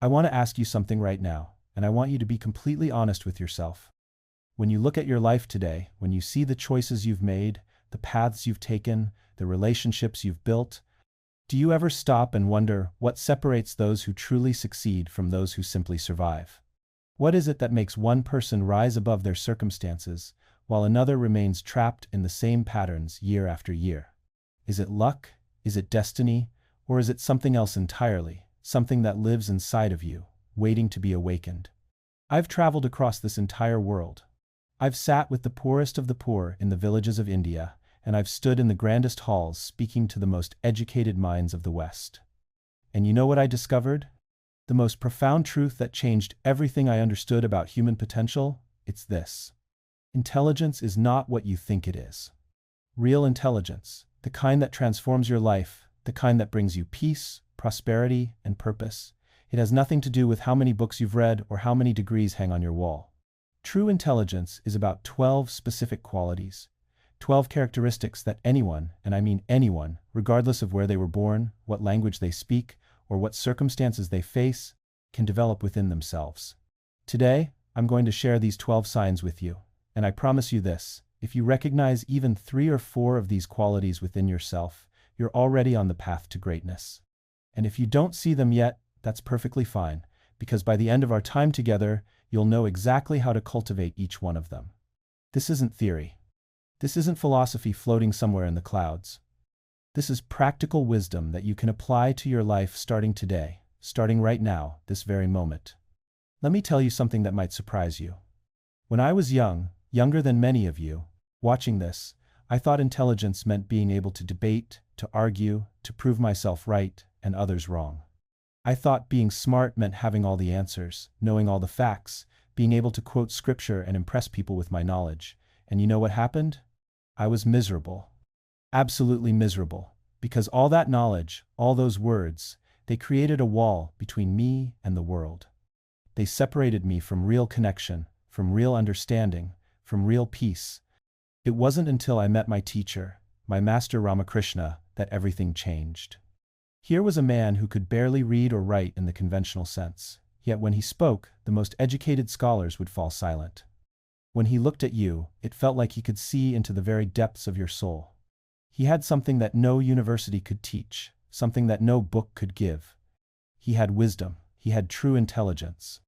I want to ask you something right now, and I want you to be completely honest with yourself. When you look at your life today, when you see the choices you've made, the paths you've taken, the relationships you've built, do you ever stop and wonder what separates those who truly succeed from those who simply survive? What is it that makes one person rise above their circumstances, while another remains trapped in the same patterns year after year? Is it luck? Is it destiny? Or is it something else entirely, something that lives inside of you, waiting to be awakened? I've traveled across this entire world. I've sat with the poorest of the poor in the villages of India, and I've stood in the grandest halls speaking to the most educated minds of the West. And you know what I discovered? The most profound truth that changed everything I understood about human potential? It's this. Intelligence is not what you think it is. Real intelligence, the kind that transforms your life, the kind that brings you peace, prosperity, and purpose, it has nothing to do with how many books you've read or how many degrees hang on your wall. True intelligence is about 12 specific qualities, 12 characteristics that anyone, and I mean anyone, regardless of where they were born, what language they speak, or what circumstances they face, can develop within themselves. Today, I'm going to share these 12 signs with you, and I promise you this, if you recognize even 3 or 4 of these qualities within yourself, you're already on the path to greatness. And if you don't see them yet, that's perfectly fine, because by the end of our time together, you'll know exactly how to cultivate each one of them. This isn't theory. This isn't philosophy floating somewhere in the clouds. This is practical wisdom that you can apply to your life starting today, starting right now, this very moment. Let me tell you something that might surprise you. When I was young, younger than many of you, watching this, I thought intelligence meant being able to debate, to argue, to prove myself right and others wrong. I thought being smart meant having all the answers, knowing all the facts, being able to quote scripture and impress people with my knowledge. And you know what happened? I was miserable. Absolutely miserable. Because all that knowledge, all those words, they created a wall between me and the world. They separated me from real connection, from real understanding, from real peace. It wasn't until I met my teacher, my master Ramakrishna, that everything changed. Here was a man who could barely read or write in the conventional sense, yet when he spoke, the most educated scholars would fall silent. When he looked at you, it felt like he could see into the very depths of your soul. He had something that no university could teach, something that no book could give. He had wisdom, he had true intelligence.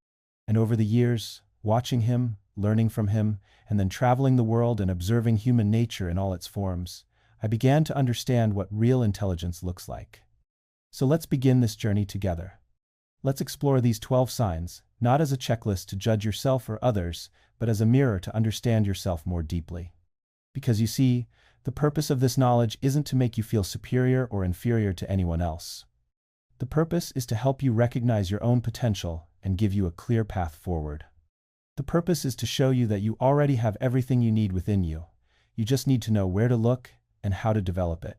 And over the years, watching him, learning from him, and then traveling the world and observing human nature in all its forms, I began to understand what real intelligence looks like. So let's begin this journey together. Let's explore these 12 signs, not as a checklist to judge yourself or others, but as a mirror to understand yourself more deeply. Because you see, the purpose of this knowledge isn't to make you feel superior or inferior to anyone else. The purpose is to help you recognize your own potential and give you a clear path forward. The purpose is to show you that you already have everything you need within you. You just need to know where to look and how to develop it.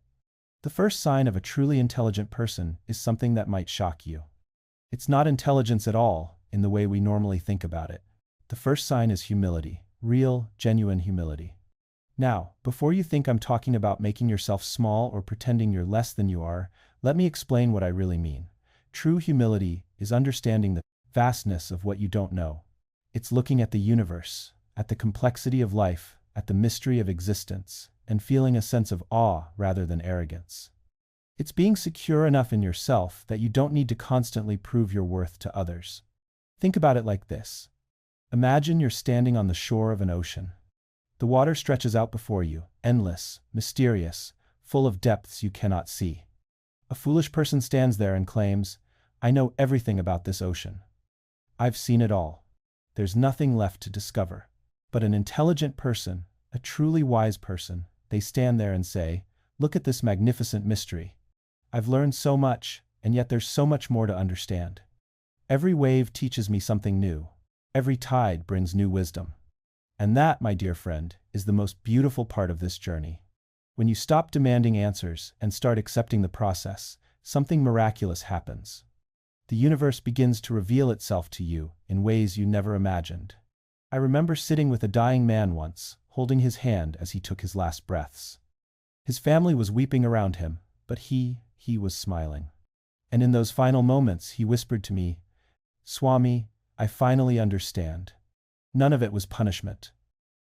The first sign of a truly intelligent person is something that might shock you. It's not intelligence at all in the way we normally think about it. The first sign is humility, real, genuine humility. Now, before you think I'm talking about making yourself small or pretending you're less than you are, let me explain what I really mean. True humility is understanding the vastness of what you don't know. It's looking at the universe, at the complexity of life, at the mystery of existence, and feeling a sense of awe rather than arrogance. It's being secure enough in yourself that you don't need to constantly prove your worth to others. Think about it like this. Imagine you're standing on the shore of an ocean. The water stretches out before you, endless, mysterious, full of depths you cannot see. A foolish person stands there and claims, "I know everything about this ocean. I've seen it all. There's nothing left to discover." But an intelligent person, a truly wise person, they stand there and say, "Look at this magnificent mystery. I've learned so much, and yet there's so much more to understand. Every wave teaches me something new. Every tide brings new wisdom." And that, my dear friend, is the most beautiful part of this journey. When you stop demanding answers and start accepting the process, something miraculous happens. The universe begins to reveal itself to you in ways you never imagined. I remember sitting with a dying man once, holding his hand as he took his last breaths. His family was weeping around him, but he was smiling. And in those final moments, he whispered to me, Swami, I finally understand. None of it was punishment.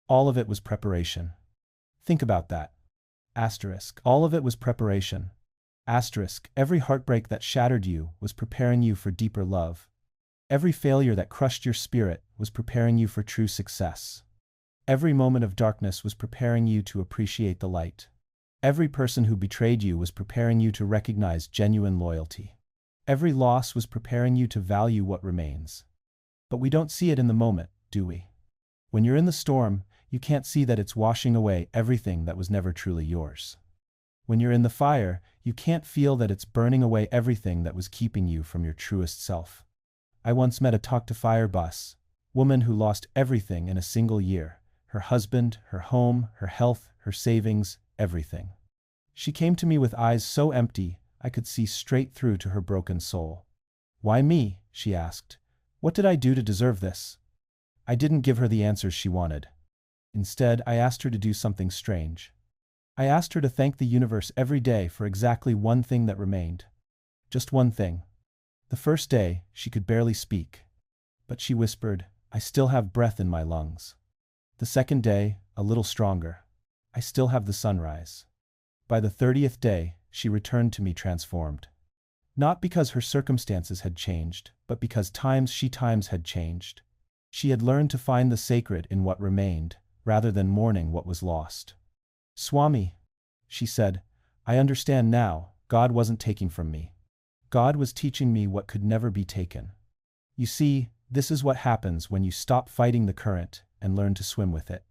All of it was preparation. Think about that. Asterisk. All of it was preparation. Asterisk. Every heartbreak that shattered you was preparing you for deeper love. Every failure that crushed your spirit was preparing you for true success. Every moment of darkness was preparing you to appreciate the light. Every person who betrayed you was preparing you to recognize genuine loyalty. Every loss was preparing you to value what remains. But we don't see it in the moment, do we? When you're in the storm, you can't see that it's washing away everything that was never truly yours. When you're in the fire, you can't feel that it's burning away everything that was keeping you from your truest self. I once met a talk-to-fire boss, woman who lost everything in a single year. Her husband, her home, her health, her savings, everything. She came to me with eyes so empty, I could see straight through to her broken soul. "Why me?" she asked. "What did I do to deserve this?" I didn't give her the answers she wanted. Instead, I asked her to do something strange. I asked her to thank the universe every day for exactly one thing that remained. Just one thing. The first day, she could barely speak. But she whispered, "I still have breath in my lungs." The second day, a little stronger. "I still have the sunrise." By the 30th day, she returned to me transformed. Not because her circumstances had changed, but because times had changed. She had learned to find the sacred in what remained, rather than mourning what was lost. "Swami," she said, "I understand now, God wasn't taking from me. God was teaching me what could never be taken. You see, this is what happens when you stop fighting the current and learn to swim with it.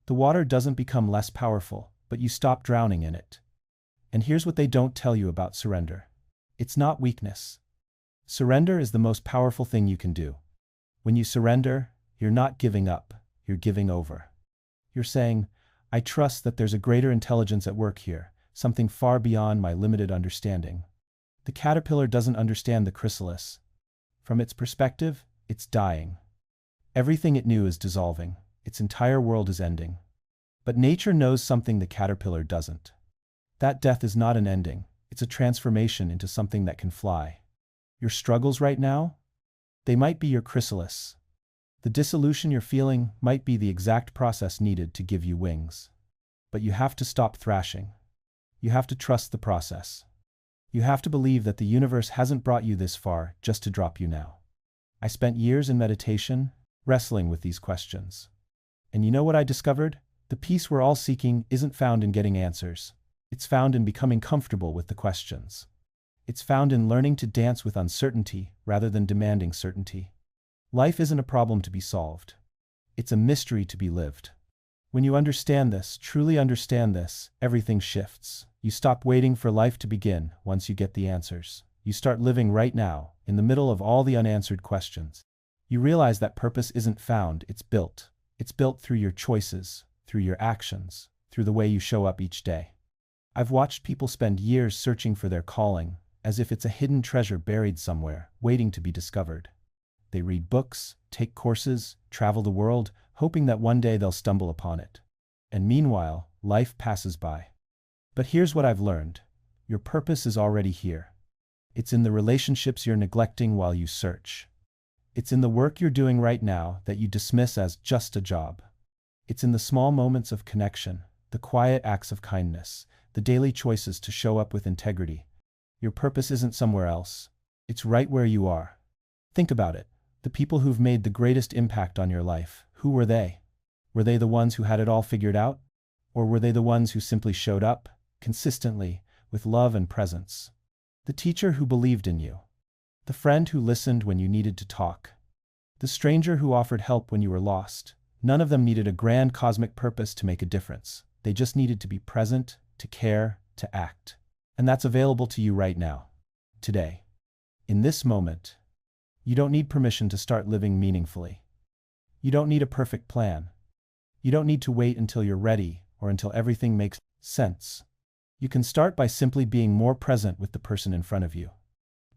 The water doesn't become less powerful, but you stop drowning in it. And here's what they don't tell you about surrender. It's not weakness. Surrender is the most powerful thing you can do. When you surrender, you're not giving up, you're giving over. You're saying, I trust that there's a greater intelligence at work here, something far beyond my limited understanding. The caterpillar doesn't understand the chrysalis. From its perspective, it's dying. Everything it knew is dissolving. Its entire world is ending. But nature knows something the caterpillar doesn't. That death is not an ending. It's a transformation into something that can fly. Your struggles right now? They might be your chrysalis. The dissolution you're feeling might be the exact process needed to give you wings. But you have to stop thrashing. You have to trust the process. You have to believe that the universe hasn't brought you this far just to drop you now. I spent years in meditation, wrestling with these questions. And you know what I discovered? The peace we're all seeking isn't found in getting answers. It's found in becoming comfortable with the questions. It's found in learning to dance with uncertainty rather than demanding certainty. Life isn't a problem to be solved. It's a mystery to be lived. When you understand this, truly understand this, everything shifts. You stop waiting for life to begin once you get the answers. You start living right now, in the middle of all the unanswered questions. You realize that purpose isn't found, it's built. It's built through your choices, through your actions, through the way you show up each day. I've watched people spend years searching for their calling, as if it's a hidden treasure buried somewhere, waiting to be discovered. They read books, take courses, travel the world, hoping that one day they'll stumble upon it. And meanwhile, life passes by. But here's what I've learned. Your purpose is already here. It's in the relationships you're neglecting while you search. It's in the work you're doing right now that you dismiss as just a job. It's in the small moments of connection, the quiet acts of kindness, the daily choices to show up with integrity. Your purpose isn't somewhere else. It's right where you are. Think about it. The people who've made the greatest impact on your life, who were they? Were they the ones who had it all figured out? Or were they the ones who simply showed up, consistently, with love and presence? The teacher who believed in you. The friend who listened when you needed to talk. The stranger who offered help when you were lost. None of them needed a grand cosmic purpose to make a difference. They just needed to be present, to care, to act. And that's available to you right now. Today. In this moment. You don't need permission to start living meaningfully. You don't need a perfect plan. You don't need to wait until you're ready or until everything makes sense. You can start by simply being more present with the person in front of you.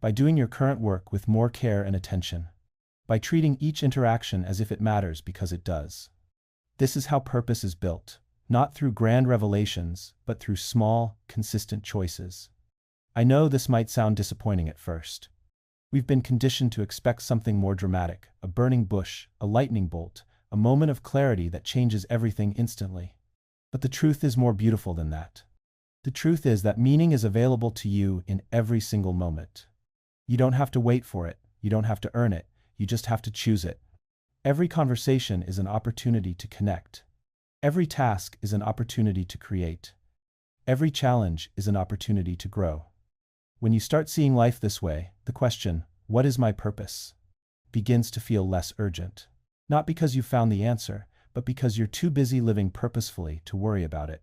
By doing your current work with more care and attention. By treating each interaction as if it matters because it does. This is how purpose is built, not through grand revelations, but through small, consistent choices. I know this might sound disappointing at first. We've been conditioned to expect something more dramatic, a burning bush, a lightning bolt, a moment of clarity that changes everything instantly. But the truth is more beautiful than that. The truth is that meaning is available to you in every single moment. You don't have to wait for it, you don't have to earn it, you just have to choose it. Every conversation is an opportunity to connect. Every task is an opportunity to create. Every challenge is an opportunity to grow. When you start seeing life this way, the question, "What is my purpose?" begins to feel less urgent. Not because you found the answer, but because you're too busy living purposefully to worry about it.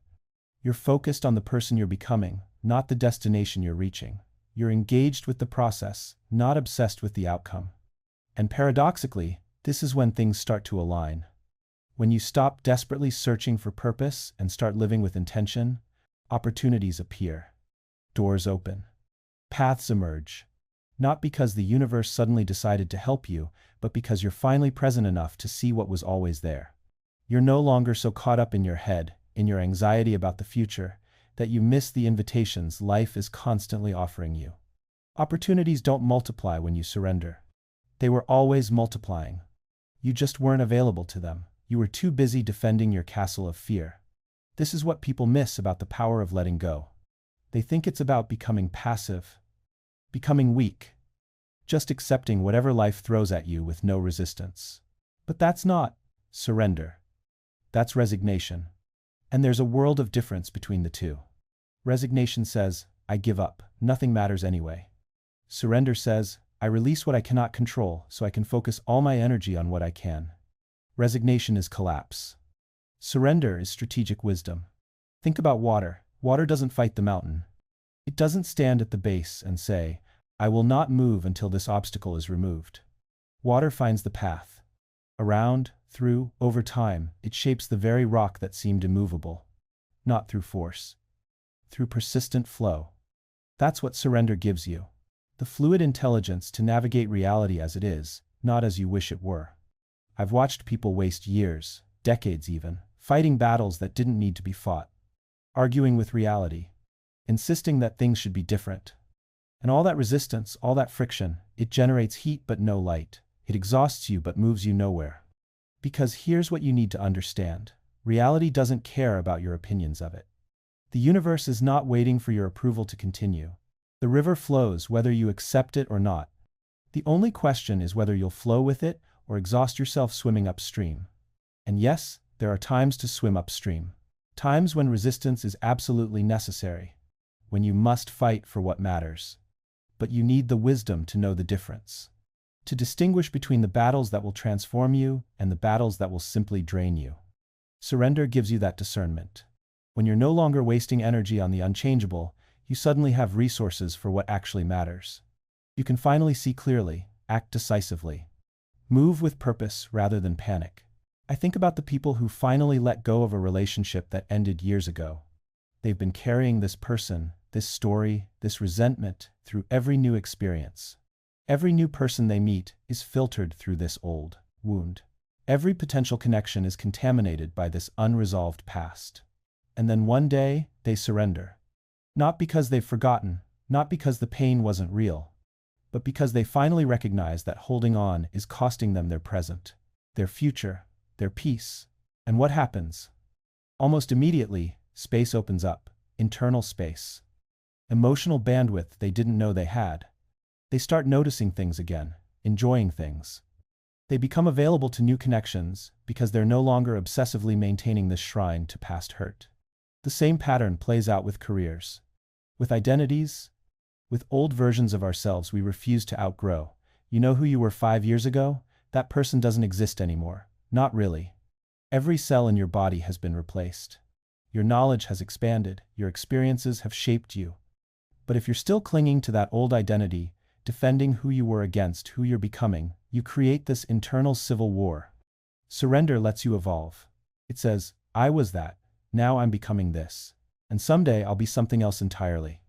You're focused on the person you're becoming, not the destination you're reaching. You're engaged with the process, not obsessed with the outcome. And paradoxically, this is when things start to align. When you stop desperately searching for purpose and start living with intention, opportunities appear. Doors open. Paths emerge. Not because the universe suddenly decided to help you, but because you're finally present enough to see what was always there. You're no longer so caught up in your head, in your anxiety about the future, that you miss the invitations life is constantly offering you. Opportunities don't multiply when you surrender. They were always multiplying. You just weren't available to them. You were too busy defending your castle of fear. This is what people miss about the power of letting go. They think it's about becoming passive, becoming weak, just accepting whatever life throws at you with no resistance. But that's not surrender. That's resignation. And there's a world of difference between the two. Resignation says, "I give up, nothing matters anyway." Surrender says, "I release what I cannot control so I can focus all my energy on what I can." Resignation is collapse. Surrender is strategic wisdom. Think about water. Water doesn't fight the mountain. It doesn't stand at the base and say, "I will not move until this obstacle is removed." Water finds the path. Around, through, over time, it shapes the very rock that seemed immovable. Not through force. Through persistent flow. That's what surrender gives you. The fluid intelligence to navigate reality as it is, not as you wish it were. I've watched people waste years, decades even, fighting battles that didn't need to be fought. Arguing with reality. Insisting that things should be different. And all that resistance, all that friction, it generates heat but no light. It exhausts you but moves you nowhere. Because here's what you need to understand. Reality doesn't care about your opinions of it. The universe is not waiting for your approval to continue. The river flows whether you accept it or not. The only question is whether you'll flow with it or exhaust yourself swimming upstream. And yes, there are times to swim upstream. Times when resistance is absolutely necessary. When you must fight for what matters. But you need the wisdom to know the difference. To distinguish between the battles that will transform you and the battles that will simply drain you. Surrender gives you that discernment. When you're no longer wasting energy on the unchangeable, you suddenly have resources for what actually matters. You can finally see clearly, act decisively. Move with purpose rather than panic. I think about the people who finally let go of a relationship that ended years ago. They've been carrying this person, this story, this resentment through every new experience. Every new person they meet is filtered through this old wound. Every potential connection is contaminated by this unresolved past. And then one day, they surrender. Not because they've forgotten, not because the pain wasn't real, but because they finally recognize that holding on is costing them their present, their future, their peace. And what happens? Almost immediately, space opens up, internal space. Emotional bandwidth they didn't know they had. They start noticing things again, enjoying things. They become available to new connections because they're no longer obsessively maintaining this shrine to past hurt. The same pattern plays out with careers. With identities, with old versions of ourselves we refuse to outgrow. You know who you were 5 years ago? That person doesn't exist anymore. Not really. Every cell in your body has been replaced. Your knowledge has expanded, your experiences have shaped you. But if you're still clinging to that old identity, defending who you were against who you're becoming, you create this internal civil war. Surrender lets you evolve. It says, "I was that, now I'm becoming this. And someday I'll be something else entirely."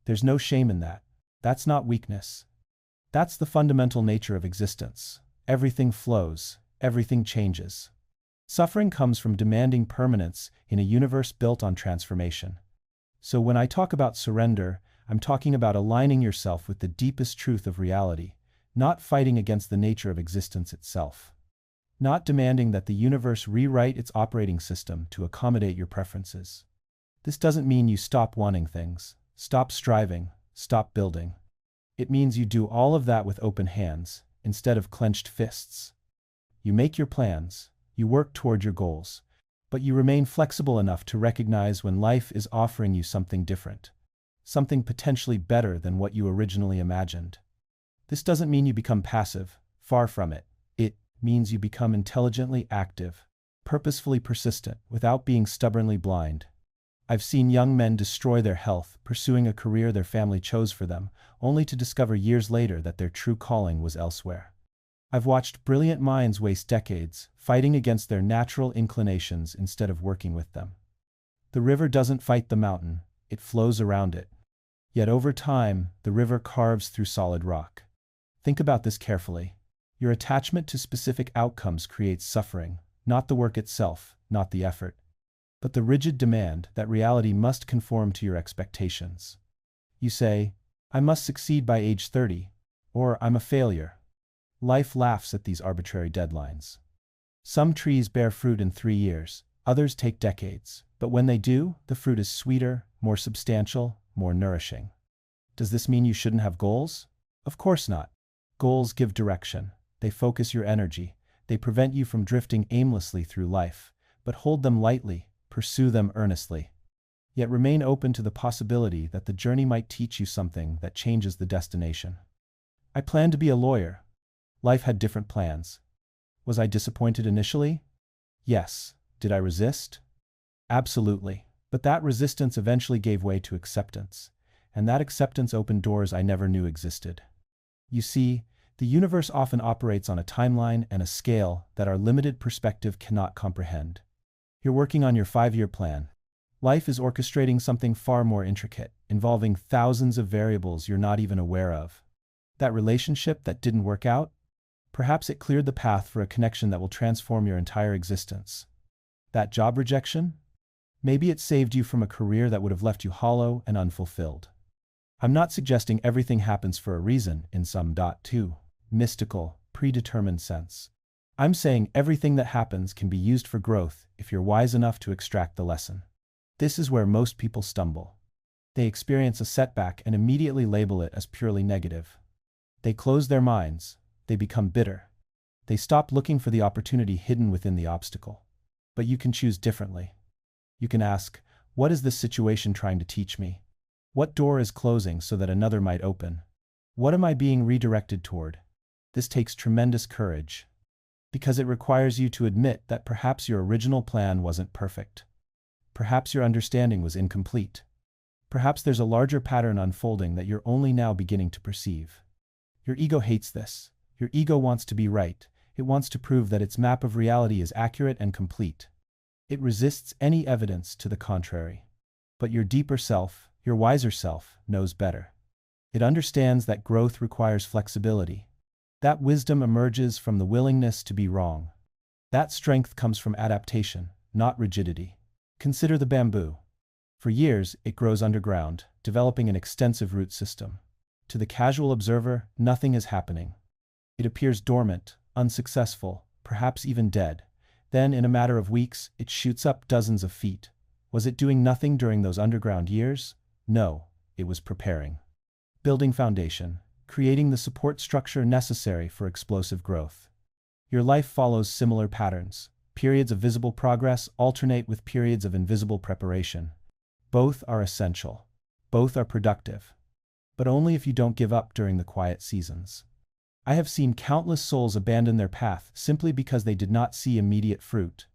There's no shame in that. That's not weakness. That's the fundamental nature of existence. Everything flows, everything changes. Suffering comes from demanding permanence in a universe built on transformation. So when I talk about surrender, I'm talking about aligning yourself with the deepest truth of reality, not fighting against the nature of existence itself, not demanding that the universe rewrite its operating system to accommodate your preferences. This doesn't mean you stop wanting things, stop striving, stop building. It means you do all of that with open hands, instead of clenched fists. You make your plans, you work toward your goals, but you remain flexible enough to recognize when life is offering you something different, something potentially better than what you originally imagined. This doesn't mean you become passive, far from it. It means you become intelligently active, purposefully persistent, without being stubbornly blind. I've seen young men destroy their health, pursuing a career their family chose for them, only to discover years later that their true calling was elsewhere. I've watched brilliant minds waste decades, fighting against their natural inclinations instead of working with them. The river doesn't fight the mountain, it flows around it. Yet over time, the river carves through solid rock. Think about this carefully. Your attachment to specific outcomes creates suffering, not the work itself, not the effort, but the rigid demand that reality must conform to your expectations. You say, I must succeed by age 30, or I'm a failure. Life laughs at these arbitrary deadlines. Some trees bear fruit in 3 years, others take decades, but when they do, the fruit is sweeter, more substantial, more nourishing. Does this mean you shouldn't have goals? Of course not. Goals give direction. They focus your energy. They prevent you from drifting aimlessly through life, but hold them lightly, pursue them earnestly. Yet remain open to the possibility that the journey might teach you something that changes the destination. I planned to be a lawyer. Life had different plans. Was I disappointed initially? Yes. Did I resist? Absolutely. But that resistance eventually gave way to acceptance, and that acceptance opened doors I never knew existed. You see, the universe often operates on a timeline and a scale that our limited perspective cannot comprehend. You're working on your 5-year plan. Life is orchestrating something far more intricate, involving thousands of variables you're not even aware of. That relationship that didn't work out? Perhaps it cleared the path for a connection that will transform your entire existence. That job rejection? Maybe it saved you from a career that would have left you hollow and unfulfilled. I'm not suggesting everything happens for a reason in some mystical, predetermined sense. I'm saying everything that happens can be used for growth if you're wise enough to extract the lesson. This is where most people stumble. They experience a setback and immediately label it as purely negative. They close their minds. They become bitter. They stop looking for the opportunity hidden within the obstacle. But you can choose differently. You can ask, what is this situation trying to teach me? What door is closing so that another might open? What am I being redirected toward? This takes tremendous courage, because it requires you to admit that perhaps your original plan wasn't perfect. Perhaps your understanding was incomplete. Perhaps there's a larger pattern unfolding that you're only now beginning to perceive. Your ego hates this. Your ego wants to be right. It wants to prove that its map of reality is accurate and complete. It resists any evidence to the contrary. But your deeper self, your wiser self, knows better. It understands that growth requires flexibility. That wisdom emerges from the willingness to be wrong. That strength comes from adaptation, not rigidity. Consider the bamboo. For years, it grows underground, developing an extensive root system. To the casual observer, nothing is happening. It appears dormant, unsuccessful, perhaps even dead. Then, in a matter of weeks, it shoots up dozens of feet. Was it doing nothing during those underground years? No, it was preparing. Building foundation, creating the support structure necessary for explosive growth. Your life follows similar patterns. Periods of visible progress alternate with periods of invisible preparation. Both are essential. Both are productive. But only if you don't give up during the quiet seasons. I have seen countless souls abandon their path simply because they did not see immediate fruit.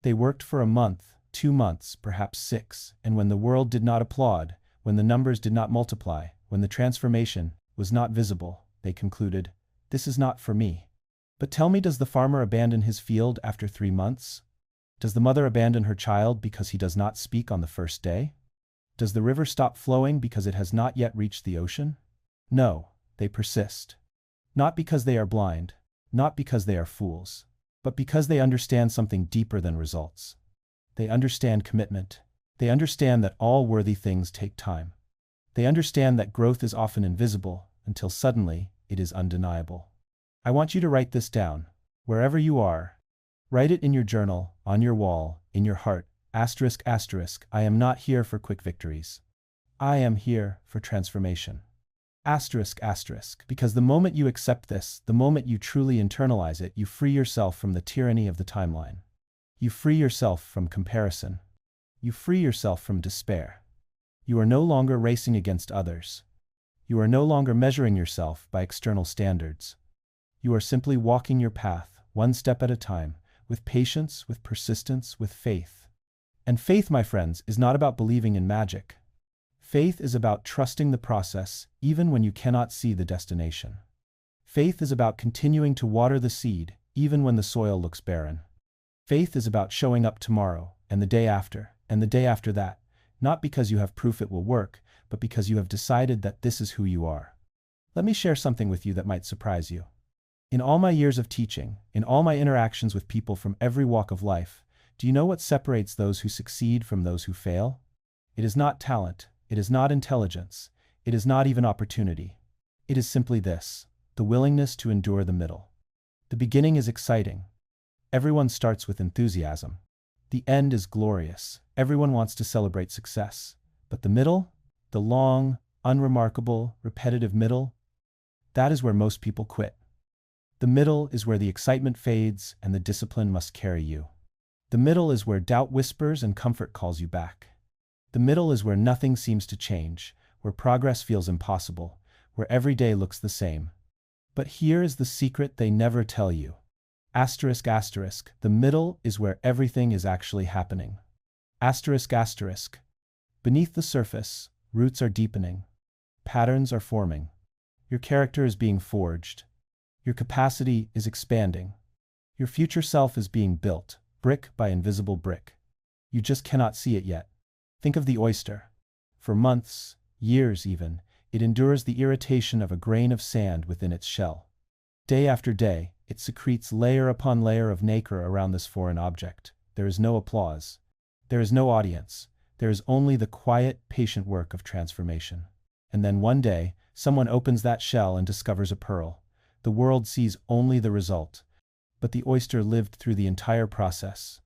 They worked for a month, 2 months, perhaps 6, and when the world did not applaud, when the numbers did not multiply, when the transformation was not visible, they concluded, this is not for me. But tell me, does the farmer abandon his field after 3 months? Does the mother abandon her child because he does not speak on the first day? Does the river stop flowing because it has not yet reached the ocean? No, they persist. Not because they are blind, not because they are fools, but because they understand something deeper than results. They understand commitment. They understand that all worthy things take time. They understand that growth is often invisible until suddenly it is undeniable. I want you to write this down. Wherever you are, write it in your journal, on your wall, in your heart. Asterisk, asterisk, I am not here for quick victories. I am here for transformation. Asterisk, asterisk, because the moment you accept this, the moment you truly internalize it, you free yourself from the tyranny of the timeline. You free yourself from comparison. You free yourself from despair. You are no longer racing against others. You are no longer measuring yourself by external standards. You are simply walking your path, one step at a time, with patience, with persistence, with faith. And faith, my friends, is not about believing in magic. Faith is about trusting the process, even when you cannot see the destination. Faith is about continuing to water the seed, even when the soil looks barren. Faith is about showing up tomorrow, and the day after, and the day after that, not because you have proof it will work, but because you have decided that this is who you are. Let me share something with you that might surprise you. In all my years of teaching, in all my interactions with people from every walk of life, do you know what separates those who succeed from those who fail? It is not talent, it is not intelligence, it is not even opportunity. It is simply this: the willingness to endure the middle. The beginning is exciting. Everyone starts with enthusiasm. The end is glorious. Everyone wants to celebrate success. But the middle, the long, unremarkable, repetitive middle, that is where most people quit. The middle is where the excitement fades and the discipline must carry you. The middle is where doubt whispers and comfort calls you back. The middle is where nothing seems to change, where progress feels impossible, where every day looks the same. But here is the secret they never tell you. Asterisk, asterisk, the middle is where everything is actually happening. Asterisk, asterisk. Beneath the surface, roots are deepening. Patterns are forming. Your character is being forged. Your capacity is expanding. Your future self is being built, brick by invisible brick. You just cannot see it yet. Think of the oyster. For months, years even, it endures the irritation of a grain of sand within its shell. Day after day, it secretes layer upon layer of nacre around this foreign object. There is no applause. There is no audience. There is only the quiet, patient work of transformation. And then one day, someone opens that shell and discovers a pearl. The world sees only the result. But the oyster lived through the entire process.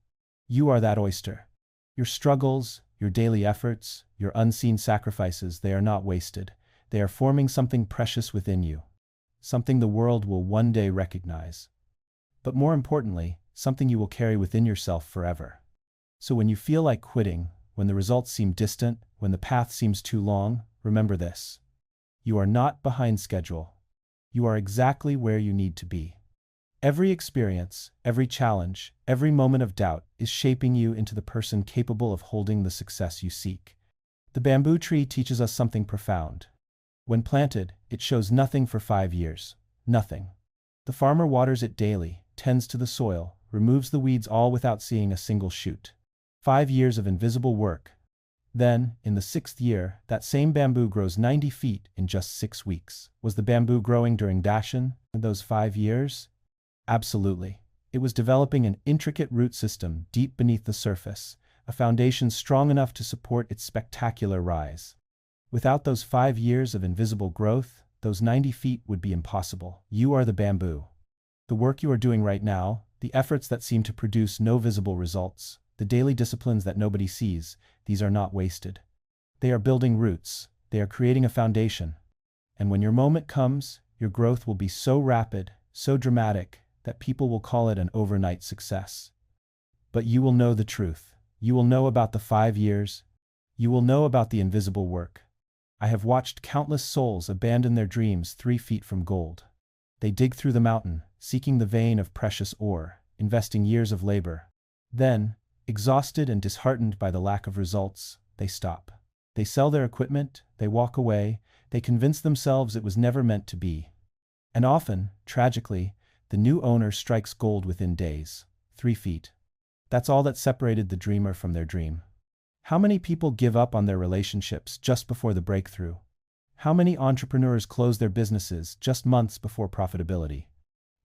You are that oyster. Your struggles, your daily efforts, your unseen sacrifices, they are not wasted. They are forming something precious within you. Something the world will one day recognize. But more importantly, something you will carry within yourself forever. So when you feel like quitting, when the results seem distant, when the path seems too long, remember this: you are not behind schedule. You are exactly where you need to be. Every experience, every challenge, every moment of doubt is shaping you into the person capable of holding the success you seek. The bamboo tree teaches us something profound. When planted, it shows nothing for 5 years. Nothing. The farmer waters it daily, tends to the soil, removes the weeds, all without seeing a single shoot. 5 years of invisible work. Then, in the 6th year, that same bamboo grows 90 feet in just 6 weeks. Was the bamboo growing during Dashan in those 5 years? Absolutely. It was developing an intricate root system deep beneath the surface, a foundation strong enough to support its spectacular rise. Without those 5 years of invisible growth, those 90 feet would be impossible. You are the bamboo. The work you are doing right now, the efforts that seem to produce no visible results, the daily disciplines that nobody sees, these are not wasted. They are building roots. They are creating a foundation. And when your moment comes, your growth will be so rapid, so dramatic, that people will call it an overnight success. But you will know the truth. You will know about the 5 years. You will know about the invisible work. I have watched countless souls abandon their dreams 3 feet from gold. They dig through the mountain, seeking the vein of precious ore, investing years of labor. Then, exhausted and disheartened by the lack of results, they stop. They sell their equipment, they walk away, they convince themselves it was never meant to be. And often, tragically, the new owner strikes gold within days. 3 feet. That's all that separated the dreamer from their dream. How many people give up on their relationships just before the breakthrough? How many entrepreneurs close their businesses just months before profitability?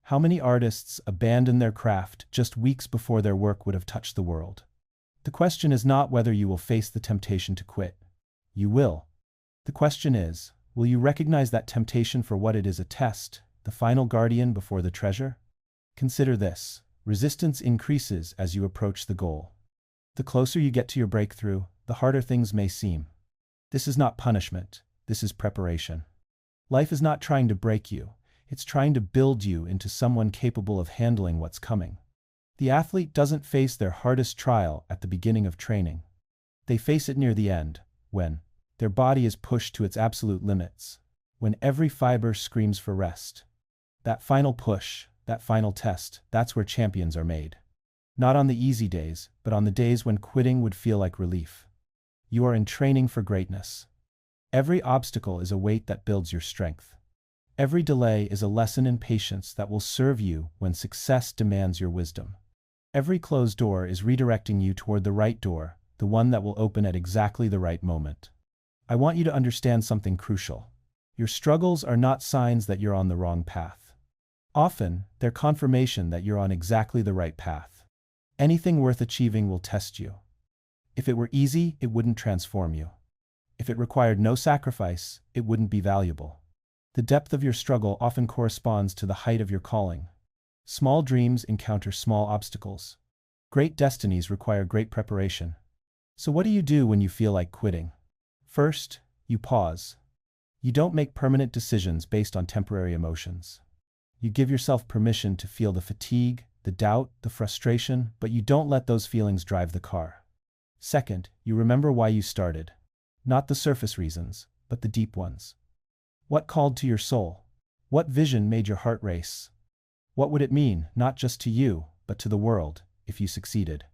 How many artists abandon their craft just weeks before their work would have touched the world? The question is not whether you will face the temptation to quit. You will. The question is, Will you recognize that temptation for what it is, a test, the final guardian before the treasure? Consider this. Resistance increases as you approach the goal. The closer you get to your breakthrough, the harder things may seem. This is not punishment. This is preparation. Life is not trying to break you. It's trying to build you into someone capable of handling what's coming. The athlete doesn't face their hardest trial at the beginning of training. They face it near the end, when their body is pushed to its absolute limits, when every fiber screams for rest. That final push, that final test, that's where champions are made. Not on the easy days, but on the days when quitting would feel like relief. You are in training for greatness. Every obstacle is a weight that builds your strength. Every delay is a lesson in patience that will serve you when success demands your wisdom. Every closed door is redirecting you toward the right door, the one that will open at exactly the right moment. I want you to understand something crucial. Your struggles are not signs that you're on the wrong path. Often, they're confirmation that you're on exactly the right path. Anything worth achieving will test you. If it were easy, it wouldn't transform you. If it required no sacrifice, it wouldn't be valuable. The depth of your struggle often corresponds to the height of your calling. Small dreams encounter small obstacles. Great destinies require great preparation. So what do you do when you feel like quitting? First, you pause. You don't make permanent decisions based on temporary emotions. You give yourself permission to feel the fatigue, the doubt, the frustration, but you don't let those feelings drive the car. Second, you remember why you started. Not the surface reasons, but the deep ones. What called to your soul? What vision made your heart race? What would it mean, not just to you, but to the world, if you succeeded?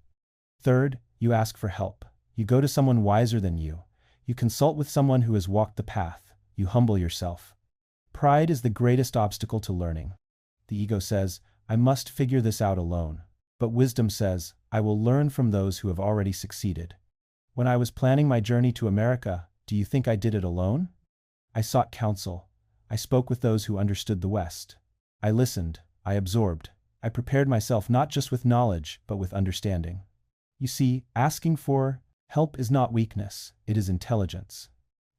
Third, you ask for help. You go to someone wiser than you. You consult with someone who has walked the path. You humble yourself. Pride is the greatest obstacle to learning. The ego says, I must figure this out alone. But wisdom says, I will learn from those who have already succeeded. When I was planning my journey to America, do you think I did it alone? I sought counsel. I spoke with those who understood the West. I listened. I absorbed. I prepared myself not just with knowledge, but with understanding. You see, asking for help is not weakness, it is intelligence.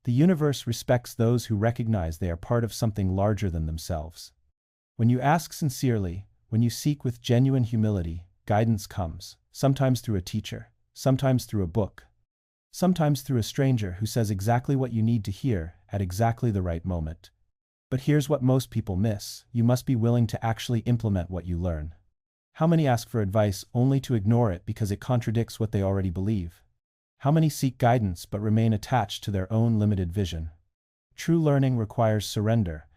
The universe respects those who recognize they are part of something larger than themselves. When you ask sincerely, when you seek with genuine humility, guidance comes, sometimes through a teacher, sometimes through a book, sometimes through a stranger who says exactly what you need to hear at exactly the right moment. But here's what most people miss: you must be willing to actually implement what you learn. How many ask for advice only to ignore it because it contradicts what they already believe? How many seek guidance but remain attached to their own limited vision? True learning requires surrender.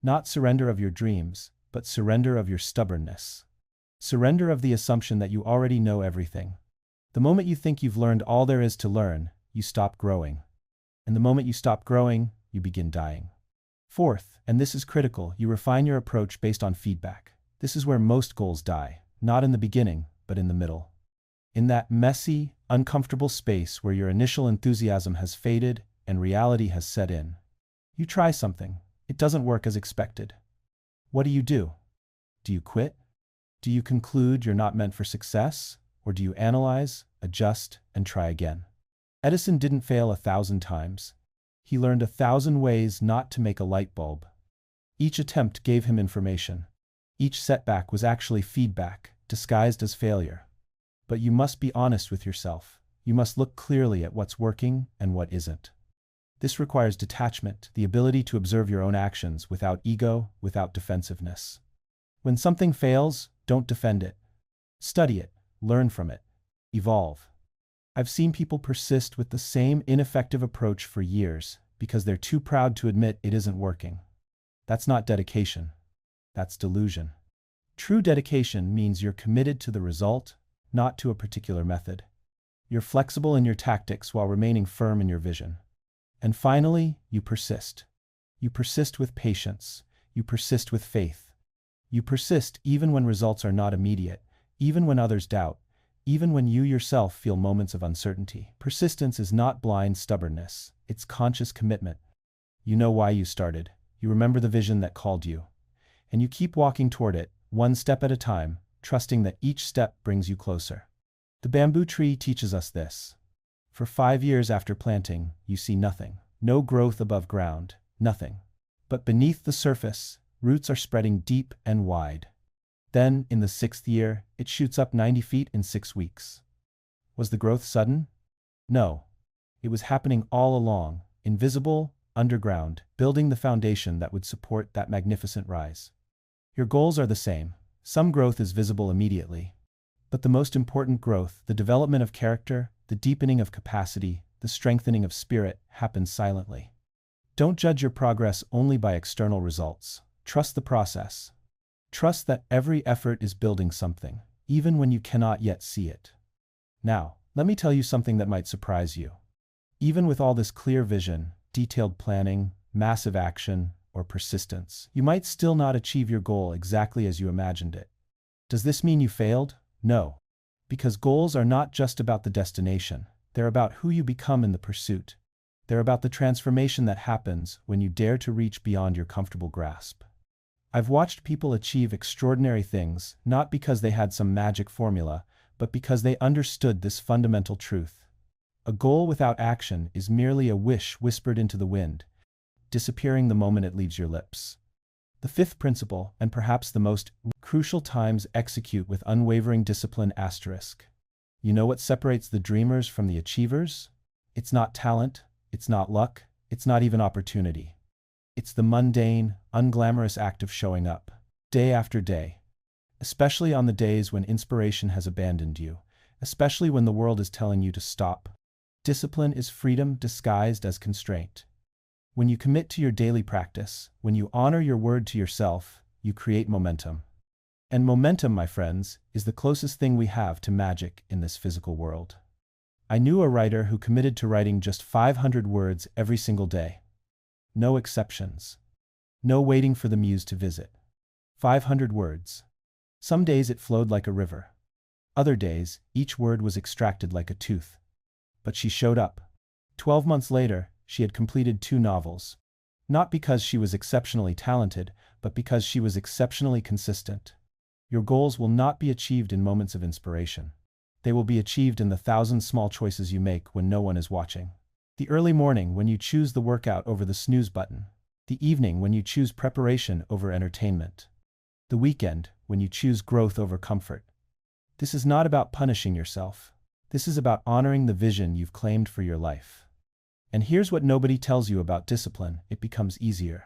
Not surrender of your dreams, but surrender of your stubbornness. Surrender of the assumption that you already know everything. The moment you think you've learned all there is to learn, you stop growing. And the moment you stop growing, you begin dying. Fourth, and this is critical, you refine your approach based on feedback. This is where most goals die, not in the beginning, but in the middle. In that messy, uncomfortable space where your initial enthusiasm has faded and reality has set in. You try something. It doesn't work as expected. What do? Do you quit? Do you conclude you're not meant for success? Or do you analyze, adjust, and try again? Edison didn't fail 1,000 times. He learned 1,000 ways not to make a light bulb. Each attempt gave him information. Each setback was actually feedback, disguised as failure. But you must be honest with yourself. You must look clearly at what's working and what isn't. This requires detachment, the ability to observe your own actions without ego, without defensiveness. When something fails, don't defend it. Study it, learn from it, evolve. I've seen people persist with the same ineffective approach for years because they're too proud to admit it isn't working. That's not dedication. That's delusion. True dedication means you're committed to the result, not to a particular method. You're flexible in your tactics while remaining firm in your vision. And finally, you persist. You persist with patience. You persist with faith. You persist even when results are not immediate, even when others doubt, even when you yourself feel moments of uncertainty. Persistence is not blind stubbornness. It's conscious commitment. You know why you started. You remember the vision that called you. And you keep walking toward it, one step at a time, trusting that each step brings you closer. The bamboo tree teaches us this. For 5 years after planting, you see nothing. No growth above ground. Nothing. But beneath the surface, roots are spreading deep and wide. Then, in the 6th year, it shoots up 90 feet in 6 weeks. Was the growth sudden? No. It was happening all along, invisible, underground, building the foundation that would support that magnificent rise. Your goals are the same. Some growth is visible immediately. But the most important growth, the development of character, the deepening of capacity, the strengthening of spirit, happens silently. Don't judge your progress only by external results. Trust the process. Trust that every effort is building something, even when you cannot yet see it. Now, let me tell you something that might surprise you. Even with all this clear vision, detailed planning, massive action, or persistence, you might still not achieve your goal exactly as you imagined it. Does this mean you failed? No. Because goals are not just about the destination, they're about who you become in the pursuit. They're about the transformation that happens when you dare to reach beyond your comfortable grasp. I've watched people achieve extraordinary things, not because they had some magic formula, but because they understood this fundamental truth. A goal without action is merely a wish whispered into the wind, disappearing the moment it leaves your lips. The 5th principle, and perhaps the most crucial times, execute with unwavering discipline asterisk. You know what separates the dreamers from the achievers? It's not talent, it's not luck, it's not even opportunity. It's the mundane, unglamorous act of showing up, day after day. Especially on the days when inspiration has abandoned you, especially when the world is telling you to stop. Discipline is freedom disguised as constraint. When you commit to your daily practice, when you honor your word to yourself, you create momentum. And momentum, my friends, is the closest thing we have to magic in this physical world. I knew a writer who committed to writing just 500 words every single day. No exceptions. No waiting for the muse to visit. 500 words. Some days it flowed like a river. Other days, each word was extracted like a tooth. But she showed up. 12 months later, she had completed 2 novels. Not because she was exceptionally talented, but because she was exceptionally consistent. Your goals will not be achieved in moments of inspiration. They will be achieved in the 1,000 small choices you make when no one is watching. The early morning when you choose the workout over the snooze button. The evening when you choose preparation over entertainment. The weekend when you choose growth over comfort. This is not about punishing yourself. This is about honoring the vision you've claimed for your life. And here's what nobody tells you about discipline: it becomes easier.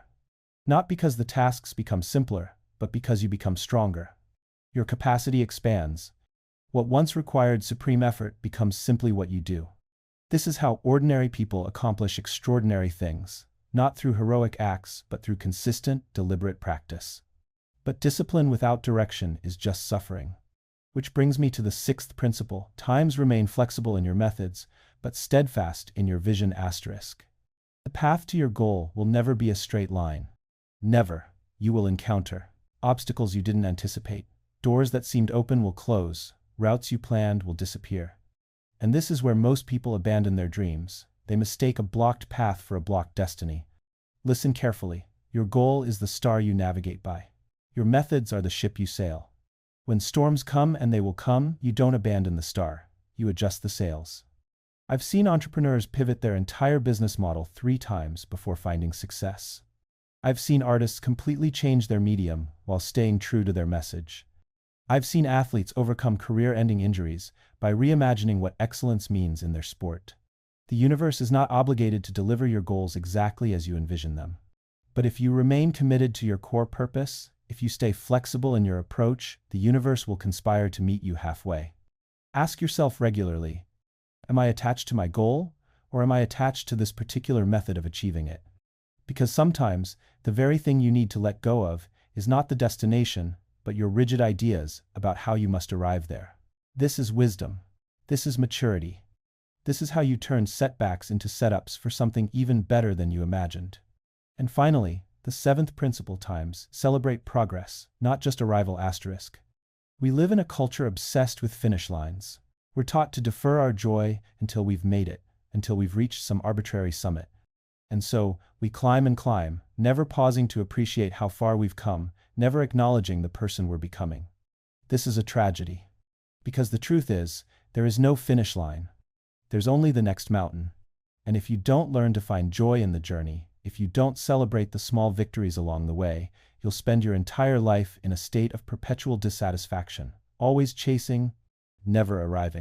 Not because the tasks become simpler, but because you become stronger. Your capacity expands. What once required supreme effort becomes simply what you do. This is how ordinary people accomplish extraordinary things, not through heroic acts, but through consistent, deliberate practice. But discipline without direction is just suffering. Which brings me to the 6th principle: times remain flexible in your methods, but steadfast in your vision asterisk. The path to your goal will never be a straight line. Never. You will encounter obstacles you didn't anticipate. Doors that seemed open will close. Routes you planned will disappear. And this is where most people abandon their dreams. They mistake a blocked path for a blocked destiny. Listen carefully. Your goal is the star you navigate by. Your methods are the ship you sail. When storms come, and they will come, you don't abandon the star. You adjust the sails. I've seen entrepreneurs pivot their entire business model 3 times before finding success. I've seen artists completely change their medium while staying true to their message. I've seen athletes overcome career-ending injuries by reimagining what excellence means in their sport. The universe is not obligated to deliver your goals exactly as you envision them. But if you remain committed to your core purpose, if you stay flexible in your approach, the universe will conspire to meet you halfway. Ask yourself regularly, am I attached to my goal, or am I attached to this particular method of achieving it? Because sometimes, the very thing you need to let go of is not the destination, but your rigid ideas about how you must arrive there. This is wisdom. This is maturity. This is how you turn setbacks into setups for something even better than you imagined. And finally, the 7th principle: times celebrate progress, not just arrival asterisk. We live in a culture obsessed with finish lines. We're taught to defer our joy until we've made it, until we've reached some arbitrary summit. And so, we climb and climb, never pausing to appreciate how far we've come, never acknowledging the person we're becoming. This is a tragedy. Because the truth is, there is no finish line. There's only the next mountain. And if you don't learn to find joy in the journey, if you don't celebrate the small victories along the way, you'll spend your entire life in a state of perpetual dissatisfaction, always chasing, never arriving.